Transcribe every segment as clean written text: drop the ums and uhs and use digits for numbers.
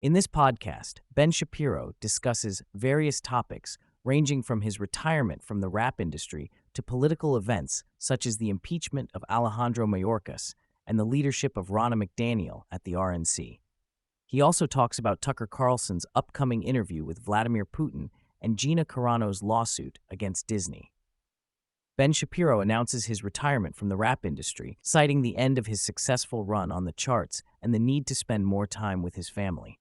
In this podcast, Ben Shapiro discusses various topics ranging from his retirement from the rap industry to political events such as the impeachment of Alejandro Mayorkas and the leadership of Ronna McDaniel at the RNC. He also talks about Tucker Carlson's upcoming interview with Vladimir Putin and Gina Carano's lawsuit against Disney. Ben Shapiro announces his retirement from the rap industry, citing the end of his successful run on the charts and the need to spend more time with his family.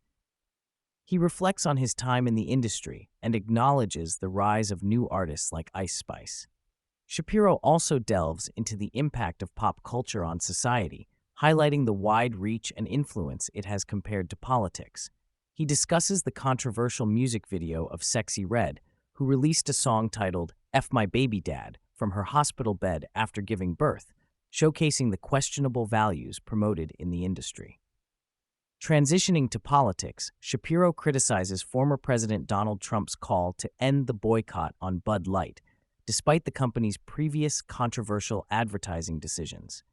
He reflects on his time in the industry and acknowledges the rise of new artists like Ice Spice. Shapiro also delves into the impact of pop culture on society, highlighting the wide reach and influence it has compared to politics. He discusses the controversial music video of Sexy Red, who released a song titled F My Baby Dad from her hospital bed after giving birth, showcasing the questionable values promoted in the industry. Transitioning to politics, Shapiro criticizes former President Donald Trump's call to end the boycott on Bud Light, despite the company's previous controversial advertising decisions.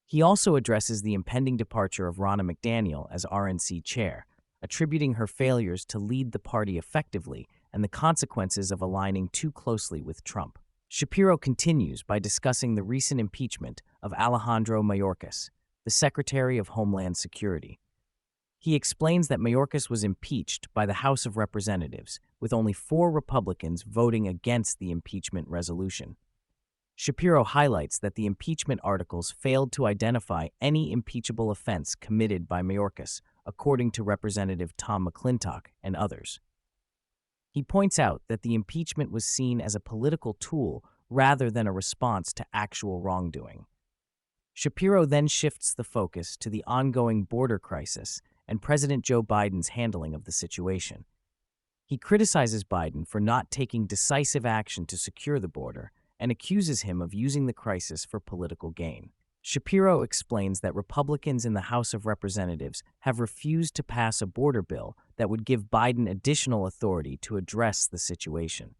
He also addresses the impending departure of Ronna McDaniel as RNC chair, attributing her failures to lead the party effectively and the consequences of aligning too closely with Trump. Shapiro continues by discussing the recent impeachment of Alejandro Mayorkas, the Secretary of Homeland Security. He explains that Mayorkas was impeached by the House of Representatives, with only 4 Republicans voting against the impeachment resolution. Shapiro highlights that the impeachment articles failed to identify any impeachable offense committed by Mayorkas, according to Representative Tom McClintock and others. He points out that the impeachment was seen as a political tool rather than a response to actual wrongdoing. Shapiro then shifts the focus to the ongoing border crisis and President Joe Biden's handling of the situation. He criticizes Biden for not taking decisive action to secure the border and accuses him of using the crisis for political gain. Shapiro explains that Republicans in the House of Representatives have refused to pass a border bill that would give Biden additional authority to address the situation.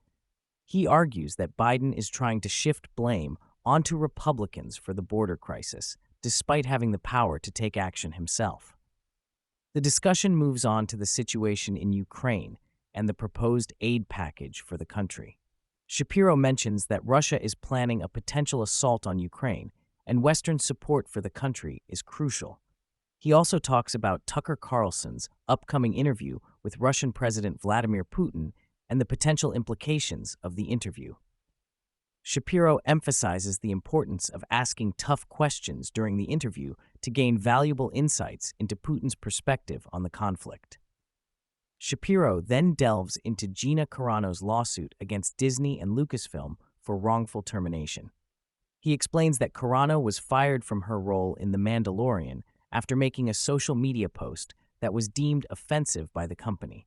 He argues that Biden is trying to shift blame onto Republicans for the border crisis, despite having the power to take action himself. The discussion moves on to the situation in Ukraine and the proposed aid package for the country. Shapiro mentions that Russia is planning a potential assault on Ukraine, and Western support for the country is crucial. He also talks about Tucker Carlson's upcoming interview with Russian President Vladimir Putin and the potential implications of the interview. Shapiro emphasizes the importance of asking tough questions during the interview to gain valuable insights into Putin's perspective on the conflict. Shapiro then delves into Gina Carano's lawsuit against Disney and Lucasfilm for wrongful termination. He explains that Carano was fired from her role in The Mandalorian after making a social media post that was deemed offensive by the company.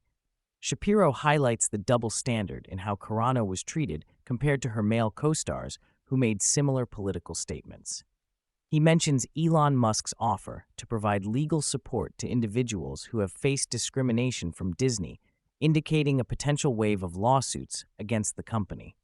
Shapiro highlights the double standard in how Carano was treated compared to her male co-stars who made similar political statements. He mentions Elon Musk's offer to provide legal support to individuals who have faced discrimination from Disney, indicating a potential wave of lawsuits against the company.